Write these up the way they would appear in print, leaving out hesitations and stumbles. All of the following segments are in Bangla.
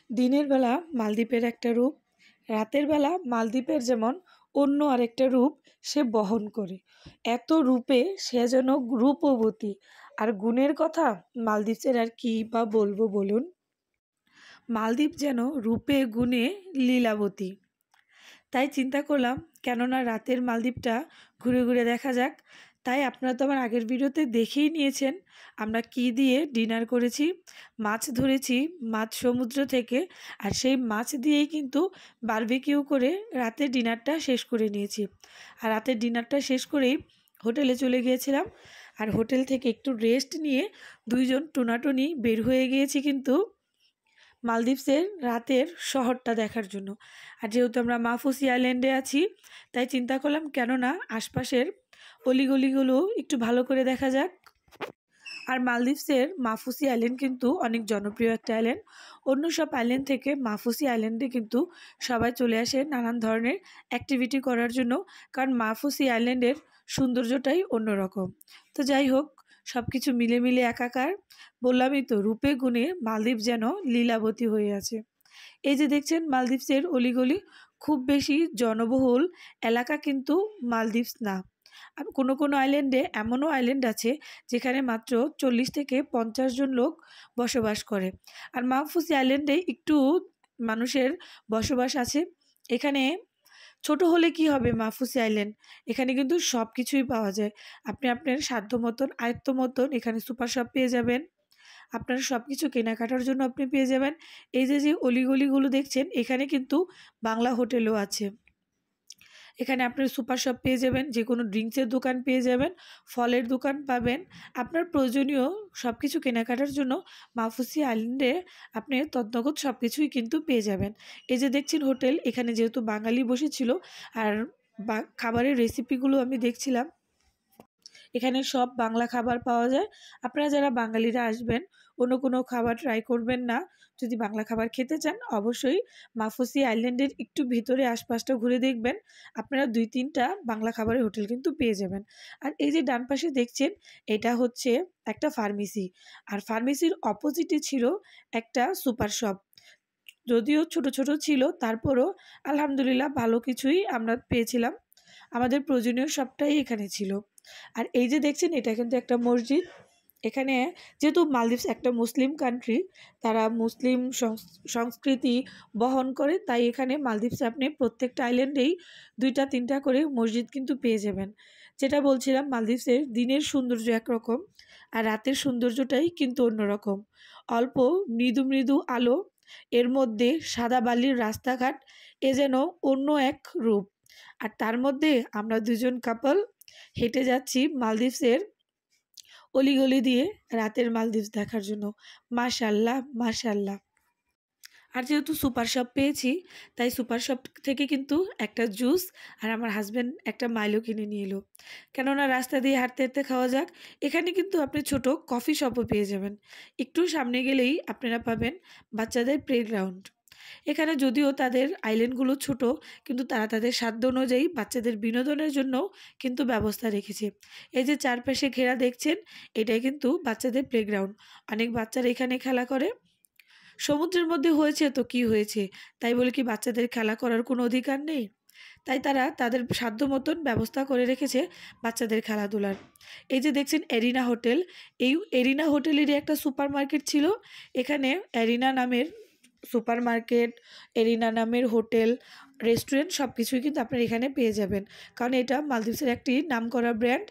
দিনের বেলা মালদ্বীপের একটা রূপ, রাতের বেলা মালদ্বীপের যেমন অন্য আরেকটা রূপ সে বহন করে। এত রূপে সে যেন রূপবতী। আর গুণের কথা মালদ্বীপের আর কি বা বলবো বলুন। মালদ্বীপ যেন রূপে গুণে লীলাবতী। তাই চিন্তা করলাম কেননা রাতের মালদ্বীপটা ঘুরে ঘুরে দেখা যাক। তাই আপনারা তো আমার আগের ভিডিওতে দেখেই নিয়েছেন আমরা কি দিয়ে ডিনার করেছি। মাছ ধরেছি, মাছ সমুদ্র থেকে, আর সেই মাছ দিয়েই কিন্তু বারবিকিউ করে রাতের ডিনারটা শেষ করে নিয়েছি। আর রাতের ডিনারটা শেষ করেই হোটেলে চলে গিয়েছিলাম। আর হোটেল থেকে একটু রেস্ট নিয়ে দুইজন টোনাটুনি বের হয়ে গিয়েছি কিন্তু মালদ্বীপসের রাতের শহরটা দেখার জন্য। আর যেহেতু আমরা মাফুসি আইল্যান্ডে আছি তাই চিন্তা করলাম কেননা আশপাশের অলিগলিগুলো একটু ভালো করে দেখা যাক। আর মালদ্বীপসের মাফুসি আইল্যান্ড কিন্তু অনেক জনপ্রিয় একটা আইল্যান্ড। অন্য সব আইল্যান্ড থেকে মাফুসি আইল্যান্ডে কিন্তু সবাই চলে আসে নানান ধরনের অ্যাক্টিভিটি করার জন্য, কারণ মাফুসি আইল্যান্ডের সৌন্দর্যটাই অন্যরকম। তো যাই হোক, সব কিছু মিলে মিলে একাকার। বললামই তো রূপে গুণে মালদ্বীপ যেন লীলাবতী হয়ে আছে। এই যে দেখছেন মালদ্বীপসের অলিগলি, খুব বেশি জনবহুল এলাকা কিন্তু মালদ্বীপস না। আর কোনো কোনো আইল্যান্ডে এমনও আইল্যান্ড আছে যেখানে মাত্র 40 থেকে 50 জন লোক বসবাস করে। আর মাহফুজি আইল্যান্ডে একটু মানুষের বসবাস আছে। এখানে ছোট হলে কি হবে, মাহফুজি আইল্যান্ড এখানে কিন্তু সব কিছুই পাওয়া যায়। আপনি আপনার সাধ্য মতন আয়ত্ত মতন এখানে সুপার শপ পেয়ে যাবেন। আপনার সব কিছু কেনাকাটার জন্য আপনি পেয়ে যাবেন। এই যে যে অলিগলিগুলো দেখছেন এখানে কিন্তু বাংলা হোটেলও আছে। এখানে আপনার সুপার শপ পেয়ে যাবেন, যে কোনো ড্রিঙ্কসের দোকান পেয়ে যাবেন, ফলের দোকান পাবেন। আপনার প্রয়োজনীয় সব কিছু কেনাকাটার জন্য মাহফুজি আইল্যান্ডে আপনি তৎনগদ সব কিছুই কিন্তু পেয়ে যাবেন। এই যে দেখছেন হোটেল, এখানে যেহেতু বাঙালি বসেছিল আর খাবারের রেসিপিগুলো আমি দেখছিলাম, এখানে সব বাংলা খাবার পাওয়া যায়। আপনারা যারা বাঙালিরা আসবেন অন্য কোনো খাবার ট্রাই করবেন না। যদি বাংলা খাবার খেতে চান অবশ্যই মাহফুজি আইল্যান্ডের একটু ভিতরে আশপাশটা ঘুরে দেখবেন, আপনারা 2-3টা বাংলা খাবারের হোটেল কিন্তু পেয়ে যাবেন। আর এই যে ডান পাশে দেখছেন এটা হচ্ছে একটা ফার্মেসি। আর ফার্মেসির অপোজিটে ছিল একটা সুপার শপ। যদিও ছোট ছোট ছিল তারপরও আলহামদুলিল্লাহ ভালো কিছুই আমরা পেয়েছিলাম। আমাদের প্রয়োজনীয় সবটাই এখানে ছিল। আর এই যে দেখছেন এটা কিন্তু একটা মসজিদ। এখানে যেহেতু মালদ্বীপস একটা মুসলিম কান্ট্রি, তারা মুসলিম সংস্কৃতি বহন করে, তাই এখানে মালদ্বীপসে আপনি প্রত্যেকটা আইল্যান্ডেই 2-3টা করে মসজিদ কিন্তু পেয়ে যাবেন। যেটা বলছিলাম মালদ্বীপসের দিনের সৌন্দর্য একরকম আর রাতের সৌন্দর্যটাই কিন্তু অন্যরকম। অল্প মৃদু মৃদু আলো, এর মধ্যে সাদা বালির রাস্তাঘাট, এ যেন অন্য এক রূপ। আর তার মধ্যে আমরা দুজন কাপল হেঁটে যাচ্ছি মালদ্বীপসের অলিগলি দিয়ে রাতের মালদ্বীপ দেখার জন্য। মাশাআল্লাহ মাশাআল্লাহ। আর যেহেতু সুপার শপ পেয়েছি তাই সুপার শপ থেকে কিন্তু একটা জুস আর আমার হাজব্যান্ড একটা মাইলো কিনে নিয়ে এলো, কেননা রাস্তা দিয়ে হাঁটতে হাঁটতে খাওয়া যাক। এখানে কিন্তু আপনি ছোট কফি শপও পেয়ে যাবেন। একটু সামনে গেলেই আপনারা পাবেন বাচ্চাদের প্লেগ্রাউন্ড। এখানে যদিও তাদের আইল্যান্ডগুলো ছোট, কিন্তু তারা তাদের সাধ্য অনুযায়ী বাচ্চাদের বিনোদনের জন্য কিন্তু ব্যবস্থা রেখেছে। এই যে চারপাশে ঘেরা দেখছেন এটাই কিন্তু বাচ্চাদের প্লেগ্রাউন্ড। অনেক বাচ্চারা এখানে খেলা করে। সমুদ্রের মধ্যে হয়েছে তো কি হয়েছে, তাই বলে কি বাচ্চাদের খেলা করার কোনো অধিকার নেই? তাই তারা তাদের সাধ্য মতন ব্যবস্থা করে রেখেছে বাচ্চাদের খেলাধুলার। এই যে দেখছেন এরিনা হোটেল, এই এরিনা হোটেলেরই একটা সুপার মার্কেট ছিল। এখানে এরিনা নামের সুপার মার্কেট, এরিনা নামের হোটেল, রেস্টুরেন্ট সব কিছুই কিন্তু আপনারা এখানে পেয়ে যাবেন, কারণ এটা মালদ্বীপসের একটি নামকরা ব্র্যান্ড।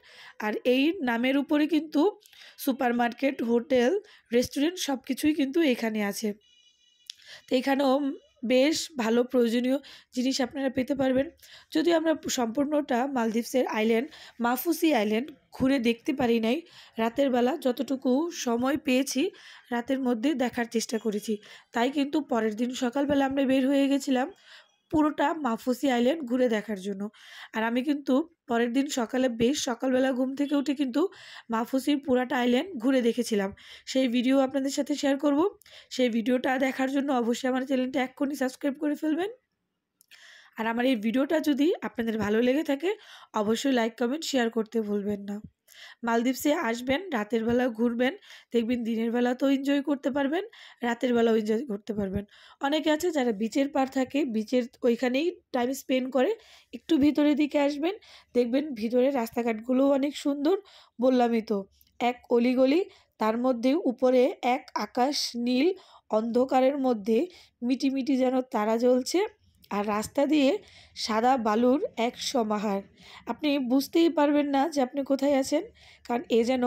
আর এই নামের উপরে কিন্তু সুপার মার্কেট, হোটেল, রেস্টুরেন্ট সব কিছুই কিন্তু এখানে আছে। তো এখানেও বেশ ভালো প্রয়োজনীয় জিনিস আপনারা পেতে পারবেন। যদিও আমরা সম্পূর্ণটা মালদ্বীপসের আইল্যান্ড মাহফুজি আইল্যান্ড ঘুরে দেখতে পারি নাই, রাতের বেলা যতটুকু সময় পেয়েছি রাতের মধ্যে দেখার চেষ্টা করেছি। তাই কিন্তু পরের দিন সকালবেলা আমরা বের হয়ে গেছিলাম পুরোটা মাহফুজি আইল্যান্ড ঘুরে দেখার জন্য। আর আমি কিন্তু পরের দিন সকালে বেশ সকালবেলা ঘুম থেকে উঠে কিন্তু মাহফুজির পুরাটা আইল্যান্ড ঘুরে দেখেছিলাম। সেই ভিডিও আপনাদের সাথে শেয়ার করব। সেই ভিডিওটা দেখার জন্য অবশ্যই আমার চ্যানেলটা এক্ষুনি সাবস্ক্রাইব করে ফেলবেন। আর আমার এই ভিডিওটা যদি আপনাদের ভালো লেগে থাকে অবশ্যই লাইক কমেন্ট শেয়ার করতে ভুলবেন না। মালদ্বীপসে আসবেন, রাতের বেলা ঘুরবেন, দেখবেন দিনের বেলাতেও এনজয় করতে পারবেন, রাতের বেলাও এনজয় করতে পারবেন। অনেকে আছে যারা বিচের পাড় থাকে, বিচের ওইখানেই টাইম স্পেন্ড করে। একটু ভিতরের দিকে আসবেন, দেখবেন ভিতরে রাস্তাঘাটগুলোও অনেক সুন্দর। বললামই তো, এক অলিগলি, তার মধ্যে উপরে এক আকাশ নীল, অন্ধকারের মধ্যে মিটিমিটি যেন তারা জ্বলছে, আর রাস্তা দিয়ে সাদা বালুর এক সমাহার। আপনি বুঝতেই পারবেন না যে আপনি কোথায় আছেন, কারণ এ যেন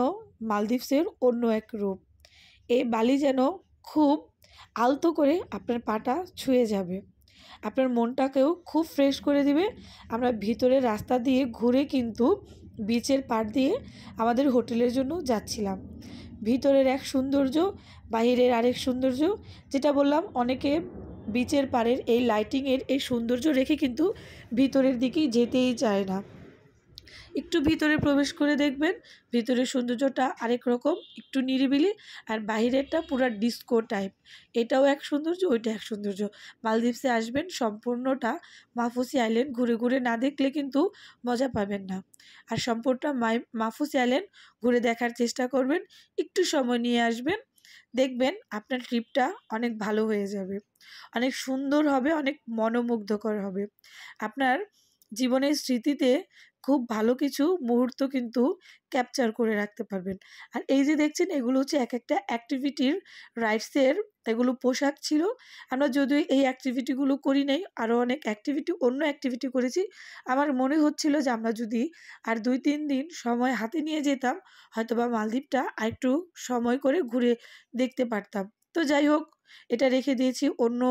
মালদ্বীপসের অন্য এক রূপ। এই বালি যেন খুব আলতো করে আপনার পাটা ছুঁয়ে যাবে, আপনার মনটাকেও খুব ফ্রেশ করে দিবে। আমরা ভিতরের রাস্তা দিয়ে ঘুরে কিন্তু বিচের পাড় দিয়ে আমাদের হোটেলের জন্য যাচ্ছিলাম। ভিতরের এক সৌন্দর্য, বাহিরের আরেক সৌন্দর্য। যেটা বললাম, অনেকে বিচের পাড়ের এই লাইটিংয়ের এই সৌন্দর্য রেখে কিন্তু ভিতরের দিকেই যেতেই চায় না। একটু ভিতরে প্রবেশ করে দেখবেন ভিতরের সৌন্দর্যটা আরেক রকম, একটু নিরিবিলি, আর বাহিরেরটা পুরা ডিস্কো টাইপ। এটাও এক সৌন্দর্য, ওইটা এক সৌন্দর্য। মালদ্বীপসে আসবেন, সম্পূর্ণটা মাফুসি আইল্যান্ড ঘুরে ঘুরে না দেখলে কিন্তু মজা পাবেন না। আর সম্পূর্ণটা মাফুসি আইল্যান্ড ঘুরে দেখার চেষ্টা করবেন, একটু সময় নিয়ে আসবেন, দেখবেন আপনার ট্রিপটা অনেক ভালো হয়ে যাবে, অনেক সুন্দর হবে, অনেক মনোমুগ্ধকর হবে। আপনার জীবনের স্মৃতিতে খুব ভালো কিছু মুহূর্ত কিন্তু ক্যাপচার করে রাখতে পারবেন। আর এই যে দেখছেন, এগুলো হচ্ছে এক একটা অ্যাক্টিভিটির রাইডসের এগুলো পোশাক ছিল। আমরা যদিও এই অ্যাক্টিভিটিগুলো করি নাই, আরও অনেক অন্য অ্যাক্টিভিটি করেছি। আমার মনে হচ্ছিল যে আমরা যদি আর ২-৩ দিন সময় হাতে নিয়ে যেতাম, হয়তোবা মালদ্বীপটা আরেকটু সময় করে ঘুরে দেখতে পারতাম। তো যাই হোক, এটা রেখে দিয়েছি অন্য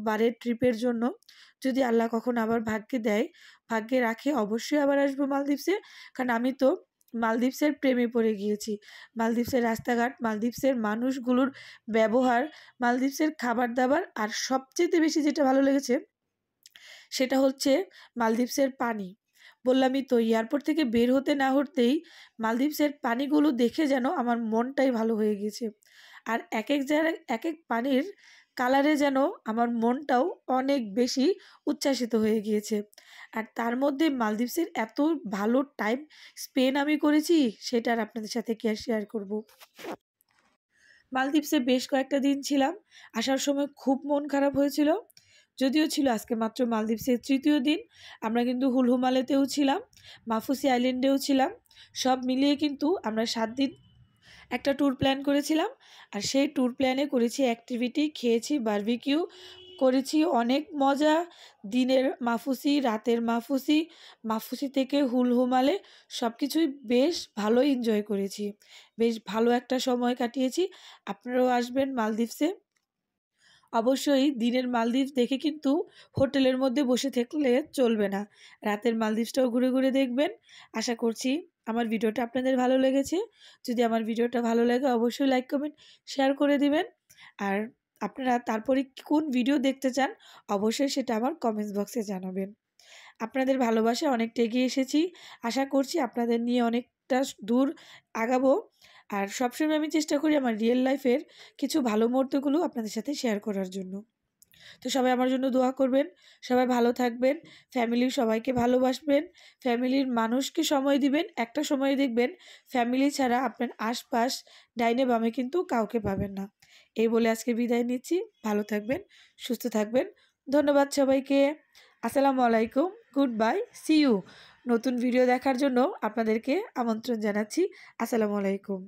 বারের ট্রিপের জন্য। যদি আল্লাহ কখনো আবার ভাগ্যে দেয়, ভাগ্যে রাখে, অবশ্যই আবার আসবো মালদ্বীপসে। কারণ আমি তো মালদ্বীপসের প্রেমে পড়ে গিয়েছি। মালদ্বীপসের রাস্তাঘাট, মালদ্বীপসের মানুষগুলোর ব্যবহার, মালদ্বীপসের খাবার দাবার, আর সবচেয়ে বেশি যেটা ভালো লেগেছে সেটা হচ্ছে মালদ্বীপসের পানি। বললামই তো, এয়ারপোর্ট থেকে বের হতে না হতেই মালদ্বীপসের পানিগুলো দেখে যেন আমার মনটাই ভালো হয়ে গেছে। আর এক এক জায়গায় এক এক পানির কালারে যেন আমার মনটাও অনেক বেশি উচ্ছ্বাসিত হয়ে গিয়েছে। আর তার মধ্যে মালদ্বীপসের এত ভালো টাইম স্পেন্ড আমি করেছি, সেটা আর আপনাদের সাথে কি আর শেয়ার করব। মালদ্বীপসে বেশ কয়েকটা দিন ছিলাম। আসার সময় খুব মন খারাপ হয়েছিল, যদিও ছিল আজকে মাত্র মালদ্বীপসের ৩য় দিন। আমরা কিন্তু হুলহুমালেতেও ছিলাম, মাফুসি আইল্যান্ডেও ছিলাম। সব মিলিয়ে কিন্তু আমরা ৭ দিন একটা ট্যুর প্ল্যান করেছিলাম। আর সেই ট্যুর প্ল্যানে করেছি অ্যাক্টিভিটি, খেয়েছি বারবিকিউ, করেছি অনেক মজা। দিনের মাফুসি, রাতের মাফুসি, মাফুসি থেকে হুলহুমালে সব কিছুই বেশ ভালো এনজয় করেছি। বেশ ভালো একটা সময় কাটিয়েছি। আপনারাও আসবেন মালদ্বীপসে। অবশ্যই দিনের মালদ্বীপ দেখে কিন্তু হোটেলের মধ্যে বসে থাকলে চলবে না, রাতের মালদ্বীপটাও ঘুরে ঘুরে দেখবেন। আশা করছি আমার ভিডিওটা আপনাদের ভালো লেগেছে। যদি আমার ভিডিওটা ভালো লাগে, অবশ্যই লাইক কমেন্ট শেয়ার করে দিবেন। আর আপনারা তারপরে কোন ভিডিও দেখতে চান, অবশ্যই সেটা আমার কমেন্টস বক্সে জানাবেন। আপনাদের ভালোবাসায় অনেকটা এগিয়ে এসেছি। আশা করছি আপনাদের নিয়ে অনেকটা দূর আগাবো। আর সবসময় আমি চেষ্টা করি আমার রিয়েল লাইফের কিছু ভালো মুহূর্তগুলো আপনাদের সাথে শেয়ার করার জন্য। তো সবাই আমার জন্য দোয়া করবেন, সবাই ভালো থাকবেন, ফ্যামিলির সবাইকে ভালোবাসবেন, ফ্যামিলির মানুষকে সময় দিবেন। একটা সময় দেখবেন ফ্যামিলি ছাড়া আপনার আশপাশ ডাইনে বামে কিন্তু কাউকে পাবেন না। এই বলে আজকে বিদায় নিচ্ছি। ভালো থাকবেন, সুস্থ থাকবেন। ধন্যবাদ সবাইকে। আসসালামু আলাইকুম, গুড বাই, সি ইউ। নতুন ভিডিও দেখার জন্য আপনাদেরকে আমন্ত্রণ জানাচ্ছি। আসসালামু আলাইকুম।